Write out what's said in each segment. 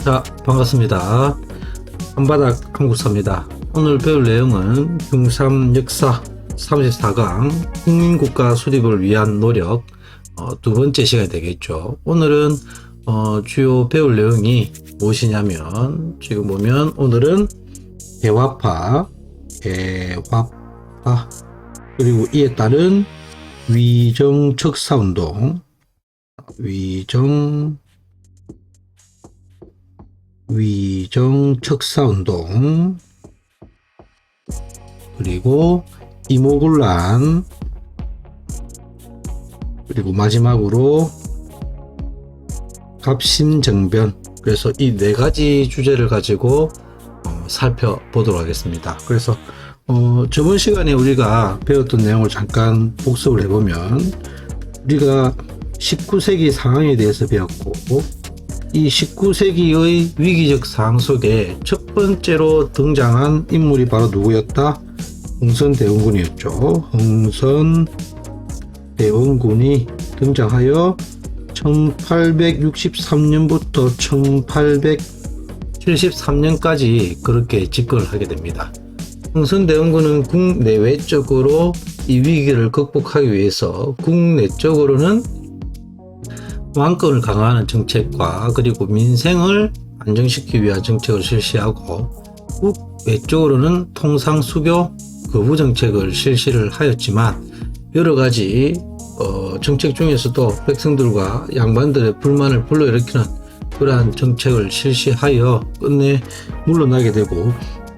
자, 반갑습니다. 한바닥 한국사입니다. 오늘 배울 내용은 중3 역사 34강 국민국가 수립을 위한 노력 두 번째 시간이 되겠죠. 오늘은 주요 배울 내용이 무엇이냐면, 지금 보면 오늘은 개화파, 그리고 이에 따른 위정척사운동, 위정척사운동, 그리고 이모군란, 그리고 마지막으로 갑신정변. 그래서 이 네 가지 주제를 가지고 살펴보도록 하겠습니다. 그래서 저번 시간에 우리가 배웠던 내용을 잠깐 복습을 해보면, 우리가 19세기 상황에 대해서 배웠고, 이 19세기의 위기적 상황 속에 첫 번째로 등장한 인물이 바로 누구였다? 흥선대원군이었죠. 흥선대원군이 등장하여 1863년부터 1873년까지 그렇게 집권을 하게 됩니다. 흥선대원군은 국내외적으로 이 위기를 극복하기 위해서 국내적으로는 왕권을 강화하는 정책과 그리고 민생을 안정시키기 위한 정책을 실시하고, 국외적으로는 통상수교 거부 정책을 실시를 하였지만, 여러 가지 정책 중에서도 백성들과 양반들의 불만을 불러일으키는 그러한 정책을 실시하여 끝내 물러나게 되고,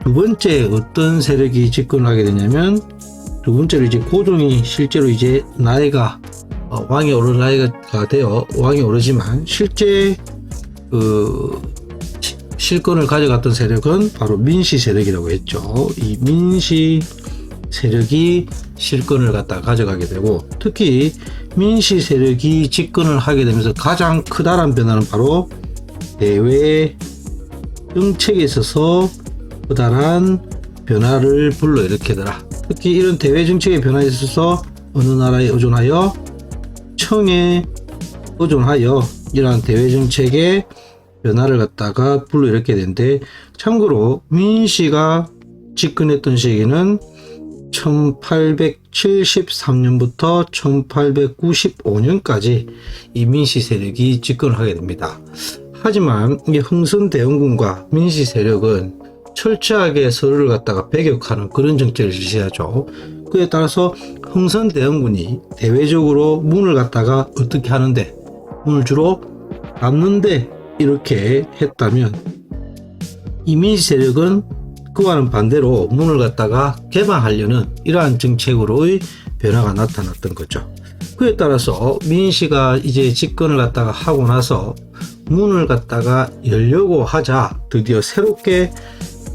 두 번째 어떤 세력이 집권을 하게 되냐면, 두 번째로 이제 고종이 실제로 이제 나이가 왕이 오를 나이가 되어 왕이 오르지만 실제 실권을 가져갔던 세력은 바로 민씨 세력이라고 했죠. 이 민씨 세력이 실권을 갖다 가져가게 되고, 특히 민씨 세력이 집권을 하게 되면서 가장 크다란 변화는 바로 대외 정책에 있어서 커다란 변화를 불러일으키더라. 특히 이런 대외 정책의 변화에 있어서 어느 나라에 의존하여, 청에 의존하여 이러한 대외 정책의 변화를 갖다가 불러일으키게 되는데, 참고로 민씨가 집권했던 시기는 1873년부터 1895년까지 이 민씨 세력이 집권을 하게 됩니다. 하지만 이 흥선대원군과 민씨 세력은 철저하게 서로를 갖다가 배격하는 그런 정책을 실시하죠. 그에 따라서 흥선대원군이 대외적으로 문을 갖다가 어떻게 하는데, 문을 주로 닫는데 이렇게 했다면, 이 민씨 세력은 그와는 반대로 문을 갖다가 개방하려는 이러한 정책으로의 변화가 나타났던 거죠. 그에 따라서 민씨가 이제 집권을 갖다가 하고 나서 문을 갖다가 열려고 하자 드디어 새롭게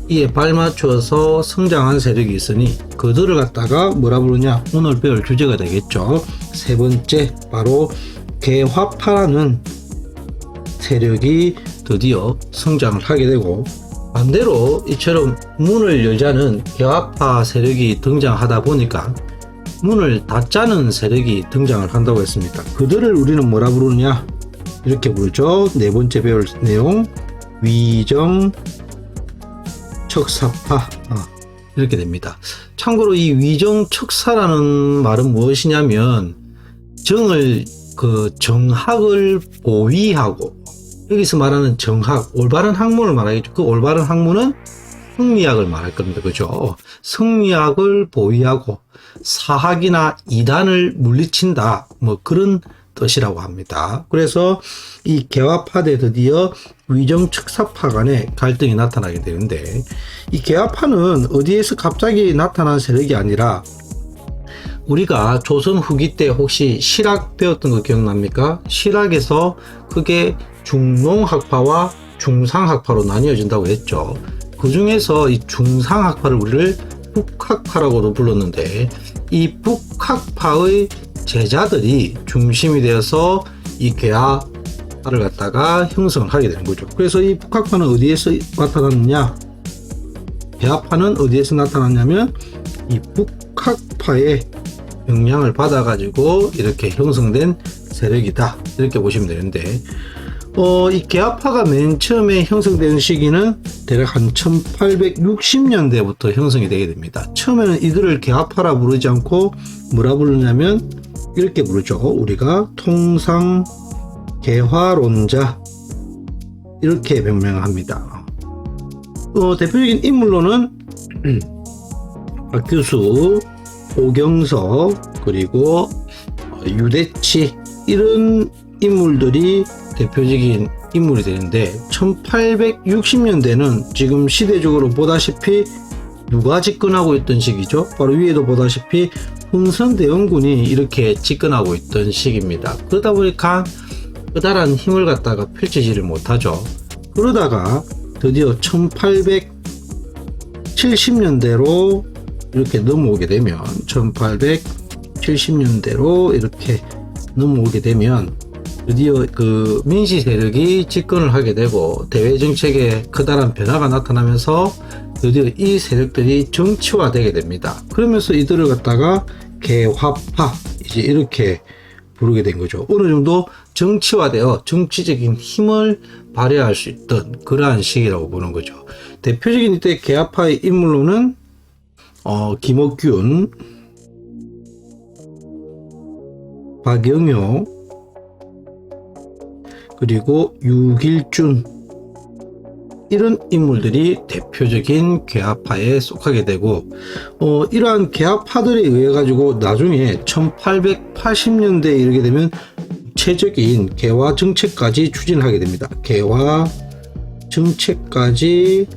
이에 발맞춰서 성장한 세력이 있으니 그들을 갖다가 뭐라 부르냐, 오늘 배울 주제가 되겠죠. 세 번째, 바로 개화파라는 세력이 드디어 성장을 하게 되고, 반대로 이처럼 문을 열자는 개화파 세력이 등장하다 보니까 문을 닫자는 세력이 등장을 한다고 했습니다. 그들을 우리는 뭐라 부르느냐, 이렇게 부르죠. 네 번째 배울 내용, 위정척사파, 이렇게 됩니다. 참고로 이 위정척사라는 말은 무엇이냐면, 정학을 보위하고, 여기서 말하는 정학, 올바른 학문을 말하겠죠. 그 올바른 학문은 성리학을 말할 겁니다. 그죠? 성리학을 보위하고 사학이나 이단을 물리친다, 뭐 그런 뜻이라고 합니다. 그래서 이 개화파대 드디어 위정척사파 간의 갈등이 나타나게 되는데, 이 개화파는 어디에서 갑자기 나타난 세력이 아니라, 우리가 조선 후기 때 혹시 실학 배웠던 거 기억납니까? 실학에서 그게 중농학파와 중상학파로 나뉘어진다고 했죠. 그 중에서 이 중상학파를 우리를 북학파라고도 불렀는데, 이 북학파의 제자들이 중심이 되어서 이 개화파를 갖다가 형성을 하게 되는 거죠. 그래서 이 북학파는 어디에서 나타났느냐, 개화파는 어디에서 나타났냐면 이 북학파의 영향을 받아 가지고 이렇게 형성된 세력이다, 이렇게 보시면 되는데, 이 개화파가 맨 처음에 형성되는 시기는 대략 한 1860년대부터 형성이 되게 됩니다. 처음에는 이들을 개화파라 부르지 않고 뭐라 부르냐면 이렇게 부르죠. 우리가 통상 개화론자 이렇게 명명합니다. 대표적인 인물로는 박규수, 오경석, 그리고 유대치 이런 인물들이 대표적인 인물이 되는데 1860년대는 지금 시대적으로 보다시피 누가 집권하고 있던 시기죠? 바로 위에도 보다시피 흥선대원군이 이렇게 집권하고 있던 시기입니다. 그러다 보니까 커다란 힘을 갖다가 펼치지를 못하죠. 그러다가 드디어 1870년대로 이렇게 넘어오게 되면 1870년대로 이렇게 넘어오게 되면 드디어 그 민씨 세력이 집권을 하게 되고 대외 정책에 커다란 변화가 나타나면서 드디어 이 세력들이 정치화되게 됩니다. 그러면서 이들을 갖다가 개화파 이제 이렇게 부르게 된 거죠. 어느 정도 정치화되어 정치적인 힘을 발휘할 수 있던 그러한 시기라고 보는 거죠. 대표적인 이때 개화파의 인물로는 김옥균, 박영효, 그리고 유길준 이런 인물들이 대표적인 개화파에 속하게 되고 이러한 개화파들에 의해 가지고 나중에 1880년대에 이르게 되면 구체적인 개화 정책까지 추진하게 됩니다. 개화 정책까지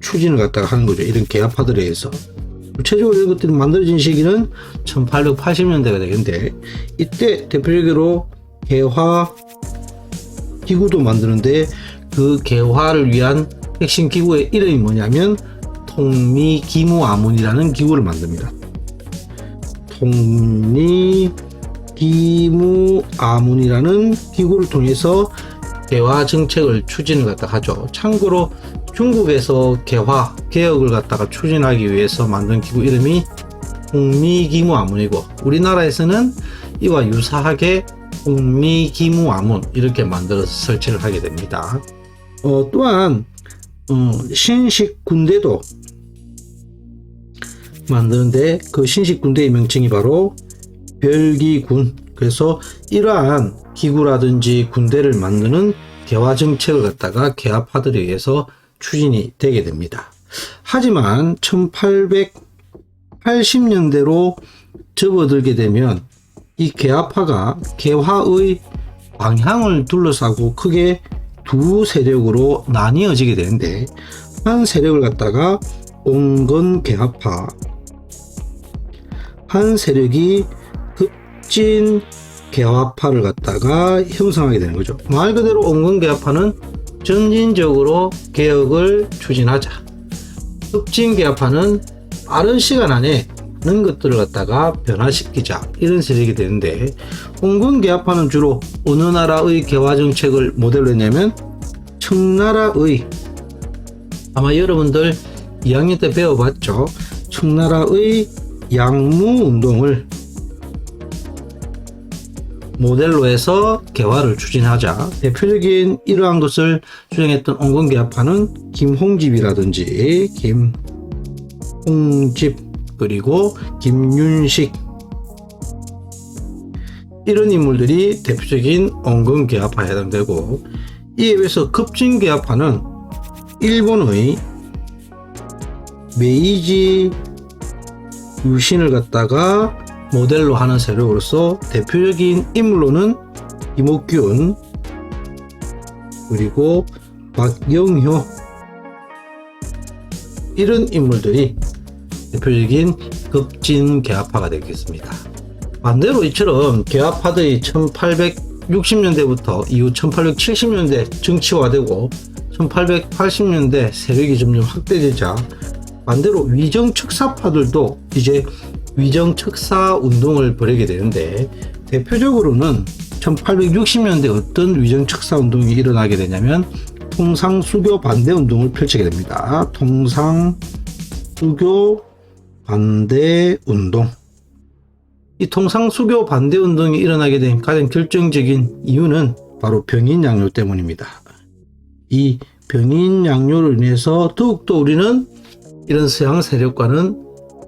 추진을 갖다가 하는 거죠. 이런 개화파들에 의해서 구체적으로 이런 것들이 만들어진 시기는 1880년대가 되겠는데 이때 대표적으로 개화 기구도 만드는데 그 개화를 위한 핵심 기구의 이름이 뭐냐면 통미기무아문이라는 기구를 만듭니다. 통미기무아문이라는 기구를 통해서 개화 정책을 추진을 갖다가 하죠. 참고로 중국에서 개화 개혁을 갖다가 추진하기 위해서 만든 기구 이름이 통미기무아문이고 우리나라에서는 이와 유사하게 통미기무아문 이렇게 만들어서 설치를 하게 됩니다. 또한 신식군대도 만드는데 그 신식군대의 명칭이 바로 별기군. 그래서 이러한 기구라든지 군대를 만드는 개화 정책을 갖다가 개화파들에 의해서 추진이 되게 됩니다. 하지만 1880년대로 접어들게 되면 이 개화파가 개화의 방향을 둘러싸고 크게 두 세력으로 나뉘어지게 되는데 한 세력을 갖다가 온건개화파, 한 세력이 급진개화파를 갖다가 형성하게 되는 거죠. 말 그대로 온건개화파는 점진적으로 개혁을 추진하자, 급진개화파는 빠른 시간 안에 많은 것들을 갖다가 변화시키자 이런 세력이 되는데 온건개화파는 주로 어느 나라의 개화 정책을 모델로 했냐면 청나라의, 아마 여러분들 2학년 때 배워봤죠. 청나라의 양무운동을 모델로 해서 개화를 추진하자. 대표적인 이러한 것을 주장했던 온건개화파는 김홍집이라든지 김홍집 그리고 김윤식 이런 인물들이 대표적인 온건개화파에 해당되고 이에 비해서 급진개화파는 일본의 메이지 유신을 갖다가 모델로 하는 세력으로서 대표적인 인물로는 김옥균 그리고 박영효 이런 인물들이 대표적인 급진개화파가 되겠습니다. 반대로 이처럼 개화파들이 1860년대부터 이후 1870년대 정치화되고 1880년대 세력이 점점 확대되자 반대로 위정척사파들도 이제 위정척사 운동을 벌이게 되는데 대표적으로는 1860년대 어떤 위정척사 운동이 일어나게 되냐면 통상수교 반대 운동을 펼치게 됩니다. 통상수교 반대 운동. 이 통상수교 반대 운동이 일어나게 된 가장 결정적인 이유는 바로 병인양요 때문입니다. 이 병인양요로 인해서 더욱더 우리는 이런 서양 세력과는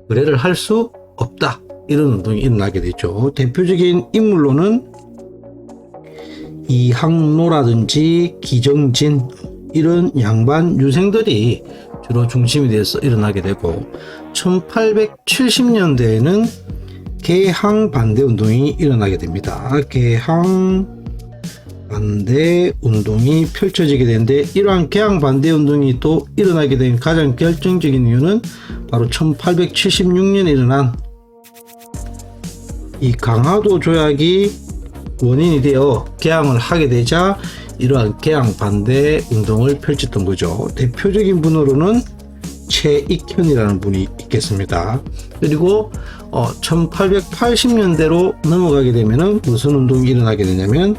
거래를 할 수 없다, 이런 운동이 일어나게 되죠. 대표적인 인물로는 이항로라든지 기정진, 이런 양반 유생들이 주로 중심이 돼서 일어나게 되고, 1870년대에는 개항 반대 운동이 일어나게 됩니다. 개항 반대 운동이 펼쳐지게 되는데, 이러한 개항 반대 운동이 또 일어나게 된 가장 결정적인 이유는 바로 1876년에 일어난 이 강화도 조약이 원인이 되어 개항을 하게 되자 이러한 개항 반대 운동을 펼쳤던 거죠. 대표적인 분으로는 최익현이라는 분이 있겠습니다. 그리고 1880년대로 넘어가게 되면은 무슨 운동이 일어나게 되냐면,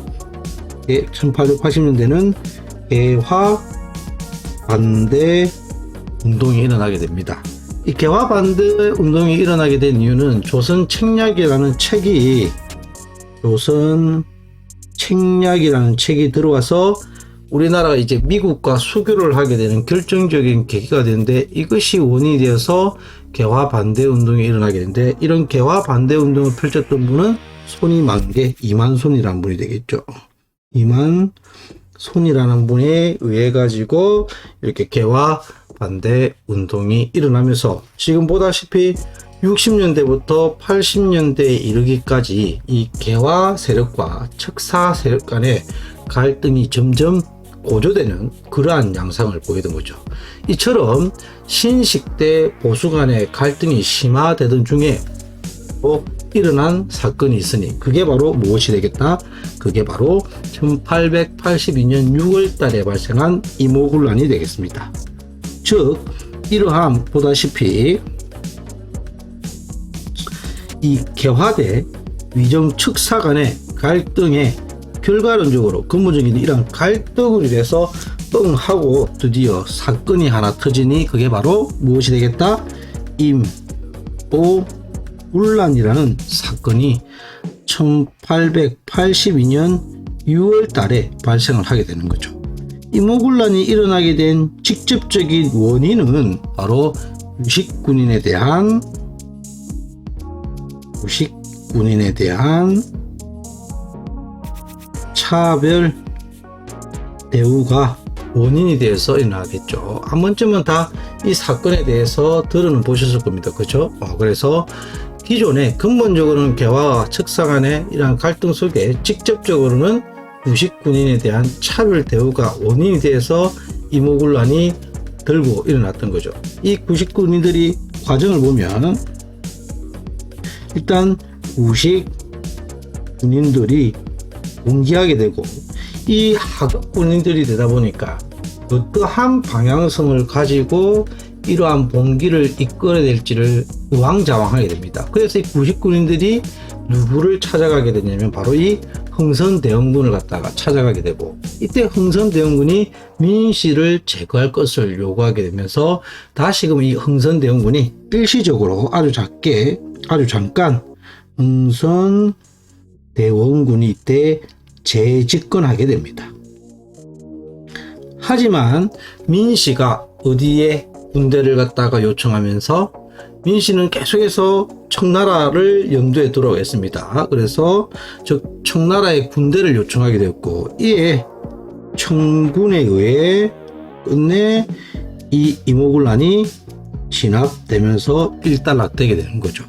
1880년대는 개화 반대 운동이 일어나게 됩니다. 이 개화 반대 운동이 일어나게 된 이유는 조선 책략이라는 책이 들어와서 우리나라가 이제 미국과 수교를 하게 되는 결정적인 계기가 되는데, 이것이 원인이 되어서 개화 반대 운동이 일어나게 되는데, 이런 개화 반대 운동을 펼쳤던 분은 손이 만개 이만손이라는 분이 되겠죠. 이만손이라는 분에 의해 가지고 이렇게 개화 반대 운동이 일어나면서, 지금 보다시피 60년대부터 80년대에 이르기까지 이 개화 세력과 척사 세력 간의 갈등이 점점 고조되는 그러한 양상을 보이던 거죠. 이처럼 신식 대 보수 간의 갈등이 심화되던 중에 또 일어난 사건이 있으니, 그게 바로 무엇이 되겠다? 그게 바로 1882년 6월 달에 발생한 이모군란이 되겠습니다. 즉, 이러한 보다시피 이 개화대 위정 척사 간의 갈등에 결과론적으로 근본적인 이런 갈등을 위해서 하고 드디어 사건이 하나 터지니, 그게 바로 무엇이 되겠다? 임오군란이라는 사건이 1882년 6월 달에 발생을 하게 되는 거죠. 임오군란이 일어나게 된 직접적인 원인은 바로 유식군인에 대한 차별 대우가 원인이 되어서 일어나겠죠. 한 번쯤은 다 이 사건에 대해서 들어는 보셨을 겁니다. 그렇죠? 그래서 기존에 근본적으로는 개화와 척사 간의 이러한 갈등 속에 직접적으로는 유식군인에 대한 차별 대우가 원인이 돼서 임오군란이 들고 일어났던 거죠. 이 구식군인들이 과정을 보면, 일단 구식군인들이 봉기하게 되고, 이 하급군인들이 되다 보니까 어떠한 방향성을 가지고 이러한 봉기를 이끌어야 될지를 우왕좌왕하게 됩니다. 그래서 이 구식군인들이 누구를 찾아가게 되냐면 바로 이 흥선대원군을 갖다가 찾아가게 되고, 이때 흥선대원군이 민씨를 제거할 것을 요구하게 되면서 다시금 이 흥선대원군이 일시적으로 아주 잠깐 흥선대원군이 이때 재집권하게 됩니다. 하지만 민씨가 어디에 군대를 갖다가 요청하면서 민씨는 계속해서 청나라를 염두에 두라고 했습니다. 그래서 청나라의 군대를 요청하게 되었고, 이에 청군에 의해 끝내 이 임오군란이 진압되면서 일단락되게 되는 거죠.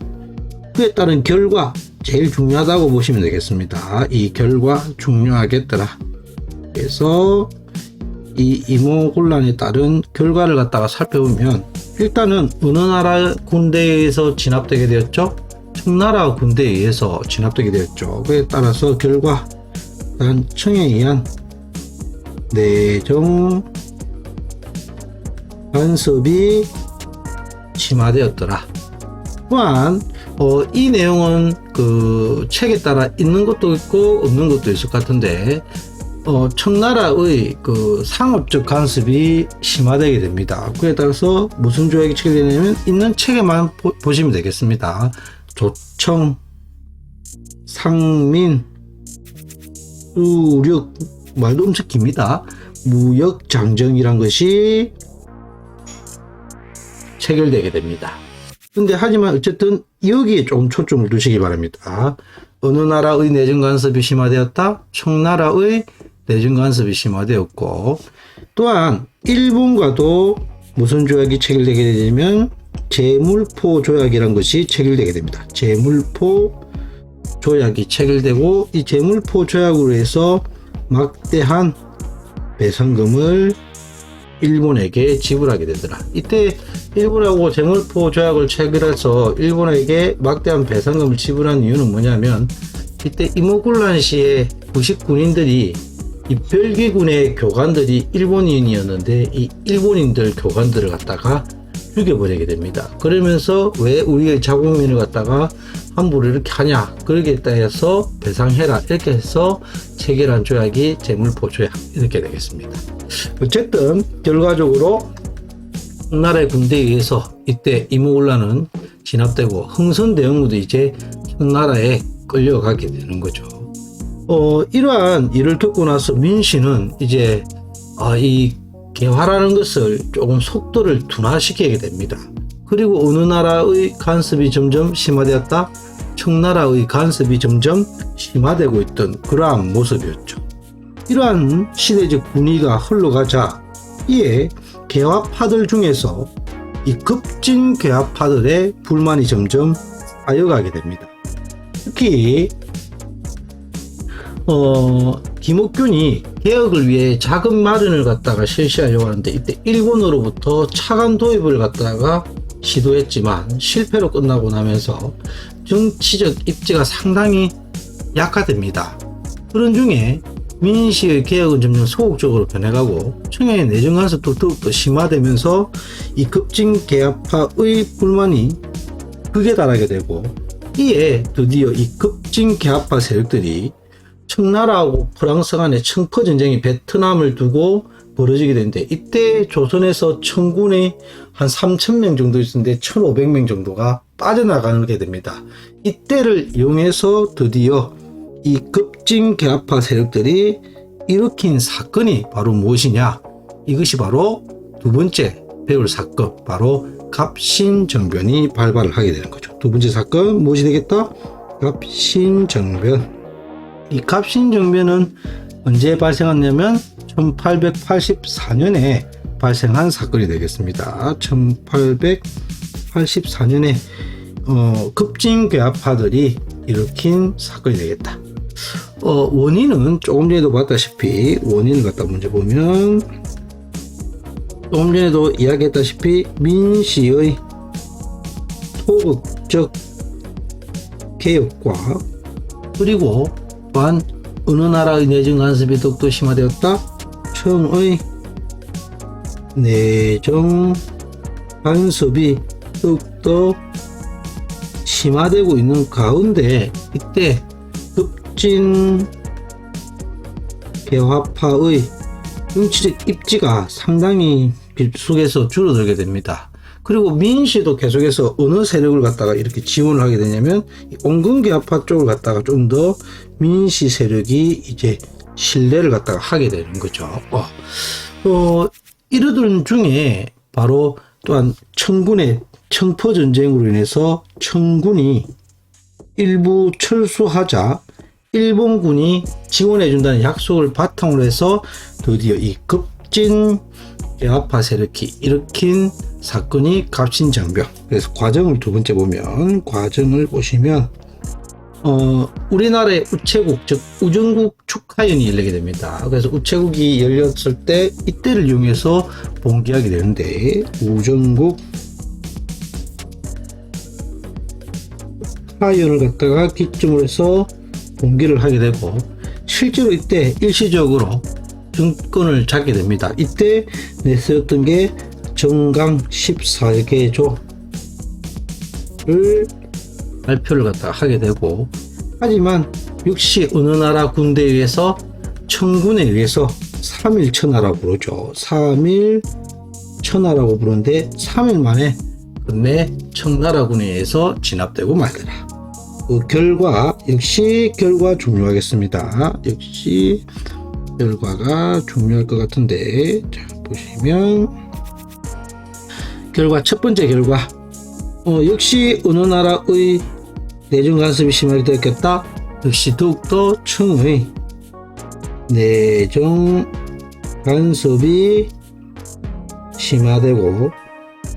그에 따른 결과, 제일 중요하다고 보시면 되겠습니다. 이 결과 중요하겠더라. 그래서 이 임오군란에 따른 결과를 갖다가 살펴보면, 일단은 어느 나라 군대에 의해서 진압되게 되었죠? 청나라 군대에 의해서 진압되게 되었죠. 그에 따라서 결과, 청에 의한 내정 간섭이 심화되었더라. 또한 이 내용은 그 책에 따라 있는 것도 있고 없는 것도 있을 것 같은데, 청나라의 그 상업적 간섭이 심화되게 됩니다. 그에 따라서 무슨 조약이 체결되냐면, 있는 책에만 보시면 되겠습니다. 조청, 상민, 수륙, 말도 엄청 깁니다. 무역장정이란 것이 체결되게 됩니다. 근데 하지만 어쨌든 여기에 좀 초점을 두시기 바랍니다. 어느 나라의 내정 간섭이 심화되었다? 청나라의 내정 간섭이 심화되었고, 또한 일본과도 무슨 조약이 체결되게 되냐면 제물포 조약이란 것이 체결되게 됩니다. 제물포 조약이 체결되고, 이 제물포 조약으로 해서 막대한 배상금을 일본에게 지불하게 되더라. 이때 일본하고 제물포 조약을 체결해서 일본에게 막대한 배상금을 지불한 이유는 뭐냐면, 이때 이모군란 시에 부식 군인들이, 이 벨기군의 교관들이 일본인이었는데 이 일본인들 교관들을 갖다가 죽여버리게 됩니다. 그러면서 왜 우리의 자국민을 갖다가 함부로 이렇게 하냐, 그러겠다 해서 배상해라, 이렇게 해서 체결한 조약이 제물포 조약, 이렇게 되겠습니다. 어쨌든 결과적으로 청나라의 군대에 의해서 이때 이모군란은 진압되고 흥선대원군도 이제 청나라에 끌려가게 되는 거죠. 이러한 일을 겪고 나서 민씨는 이제 이 개화라는 것을 조금 속도를 둔화시키게 됩니다. 그리고 어느 나라의 간섭이 점점 심화되었다? 청나라의 간섭이 점점 심화되고 있던 그러한 모습이었죠. 이러한 시대적 분위기가 흘러가자 이에 개화파들 중에서 이 급진 개화파들의 불만이 점점 쌓여가게 됩니다. 특히 김옥균이 개혁을 위해 자금 마련을 갖다가 실시하려고 하는데, 이때 일본으로부터 차관 도입을 갖다가 시도했지만 실패로 끝나고 나면서 정치적 입지가 상당히 약화됩니다. 그런 중에 민씨의 개혁은 점점 소극적으로 변해가고 청해의 내정 간섭도 더욱더 심화되면서 이 급진 개화파의 불만이 극에 달하게 되고, 이에 드디어 이 급진 개화파 세력들이 청나라하고 프랑스 간의 청포전쟁이 베트남을 두고 벌어지게 되는데, 이때 조선에서 청군이 한 3,000명 정도 있었는데 1,500명 정도가 빠져나가게 됩니다. 이때를 이용해서 드디어 이 급진 개화파 세력들이 일으킨 사건이 바로 무엇이냐, 이것이 바로 두 번째 배울 사건, 바로 갑신정변이 발발을 하게 되는 거죠. 두 번째 사건 무엇이 되겠다? 갑신정변. 이 갑신정변은 언제 발생했냐면 1884년에 발생한 사건이 되겠습니다. 1884년에 급진괴합파들이 일으킨 사건이 되겠다. 원인은 조금 전에도 봤다시피, 원인을 갖다 먼저 보면 조금 전에도 이야기했다시피 민씨의 소극적 개혁과, 그리고 또한 어느 나라의 내정 간섭이 더욱더 심화되었다? 청의 내정 간섭이 더욱더 심화되고 있는 가운데 이때 급진 개화파의 정치적 입지가 상당히 속에서 줄어들게 됩니다. 그리고 민씨도 계속해서 어느 세력을 갖다가 이렇게 지원을 하게 되냐면 온건개화파 쪽을 갖다가 좀 더 민씨 세력이 이제 신뢰를 갖다가 하게 되는 거죠. 이러던 중에 바로 또한 청군의 청포전쟁으로 인해서 청군이 일부 철수하자 일본군이 지원해준다는 약속을 바탕으로 해서 드디어 이 급진 개화파 세력이 일으킨 사건이 갑신정변. 그래서 과정을 두 번째 보면, 과정을 보시면 우리나라의 우체국, 즉 우정국 축하연이 열리게 됩니다. 그래서 우체국이 열렸을 때 이때를 이용해서 봉기하게 되는데, 우정국 축하연을 갖다가 기점으로 해서 봉기를 하게 되고, 실제로 이때 일시적으로 정권을 잡게 됩니다. 이때 내세웠던 게 정강 14개조를 발표를 갖다가 하게 되고, 하지만 역시 어느 나라 군대에 의해서 청군에 의해서 3.1천하라고 부르죠. 3.1천하라고 부르는데 3일 만에 끝내 청나라군에 의해서 진압되고 말더라. 그 결과, 역시 결과 중요하겠습니다. 역시 결과가 중요할 것 같은데, 자 보시면 결과, 첫 번째 결과, 역시 어느 나라의 내정 간섭이 심하게 되었겠다. 역시 더욱더 청의 내정 간섭이 심화되고,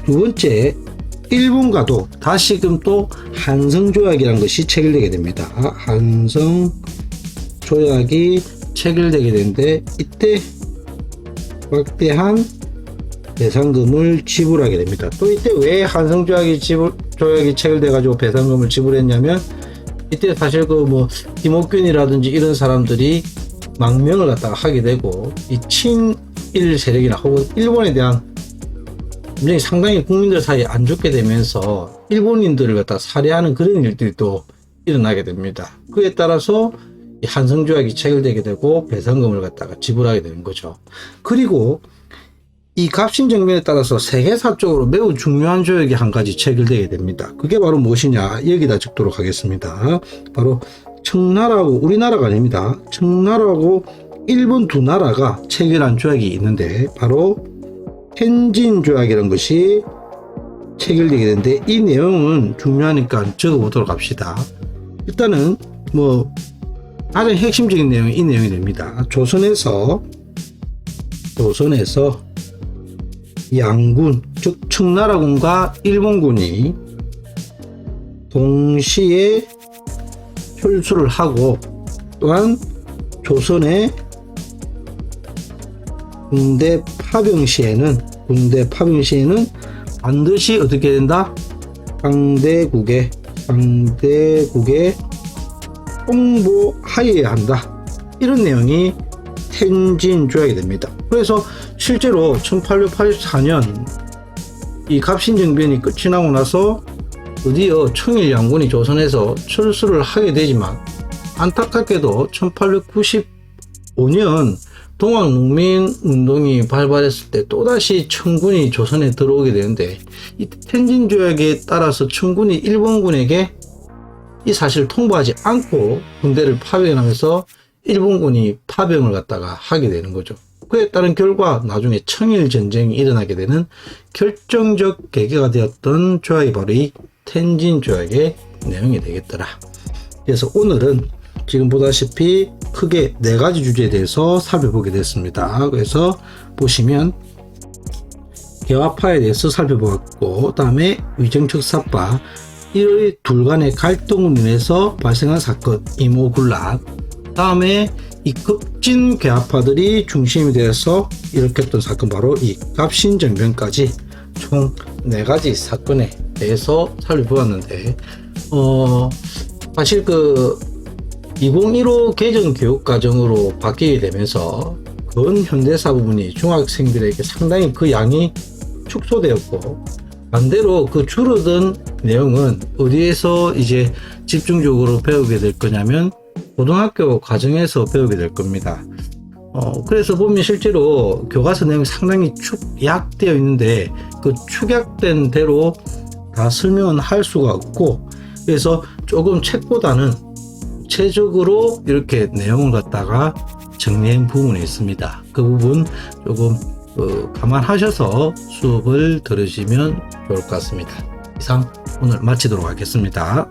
두 번째, 일본과도 다시금 또 한성조약이라는 것이 체결되게 됩니다. 한성조약이 체결되게 되는데, 이때 막대한 배상금을 지불하게 됩니다. 또 이때 왜 한성조약이 체결돼 가지고 배상금을 지불했냐면, 이때 사실 김옥균이라든지 이런 사람들이 망명을 갖다가 하게 되고, 이 친일 세력이나 혹은 일본에 대한 굉장히 상당히 국민들 사이에 안 좋게 되면서 일본인들을 갖다 살해하는 그런 일들이 또 일어나게 됩니다. 그에 따라서 이 한성조약이 체결되게 되고 배상금을 갖다가 지불하게 되는 거죠. 그리고 이 갑신정변에 따라서 세계사적으로 매우 중요한 조약이 한 가지 체결되게 됩니다. 그게 바로 무엇이냐, 여기다 적도록 하겠습니다. 바로 청나라하고, 우리나라가 아닙니다, 청나라하고 일본 두 나라가 체결한 조약이 있는데, 바로 텐진 조약이라는 것이 체결되게 되는데, 이 내용은 중요하니까 적어보도록 합시다. 일단은 가장 핵심적인 내용이 이 내용이 됩니다. 조선에서 양군, 즉 청나라군과 일본군이 동시에 철수를 하고, 또한 조선의 군대 파병 시에는 반드시 어떻게 된다? 상대국에 홍보하여야 한다. 이런 내용이 텐진 조약이 됩니다. 그래서 실제로 1884년 이 갑신정변이 끝이 나고 나서 드디어 청일 양군이 조선에서 철수를 하게 되지만, 안타깝게도 1895년 동학농민운동이 발발했을 때 또다시 청군이 조선에 들어오게 되는데, 이 텐진 조약에 따라서 청군이 일본군에게 이 사실을 통보하지 않고 군대를 파병하면서 일본군이 파병을 갖다가 하게 되는 거죠. 그에 따른 결과 나중에 청일 전쟁이 일어나게 되는 결정적 계기가 되었던 조약이 바로 이 텐진 조약의 내용이 되겠더라. 그래서 오늘은 지금 보다시피 크게 네 가지 주제에 대해서 살펴보게 됐습니다. 그래서 보시면 개화파에 대해서 살펴보았고, 다음에 위정척 사파, 이의 둘 간의 갈등으로 인해서 발생한 사건 이모군란, 다음에 이 급진 개화파들이 중심이 되어서 일으켰던 사건, 바로 이 갑신정변까지 총 4가지 사건에 대해서 살펴보았는데, 사실 2015 개정 교육과정으로 바뀌게 되면서 근현대사 부분이 중학생들에게 상당히 그 양이 축소되었고, 반대로 그 줄어든 내용은 어디에서 이제 집중적으로 배우게 될 거냐면 고등학교 과정에서 배우게 될 겁니다. 그래서 보면 실제로 교과서 내용이 상당히 축약되어 있는데, 그 축약된 대로 다 설명은 할 수가 없고, 그래서 조금 책보다는 구체적으로 이렇게 내용을 갖다가 정리한 부분이 있습니다. 그 부분 조금 감안하셔서 수업을 들으시면 좋을 것 같습니다. 이상 오늘 마치도록 하겠습니다.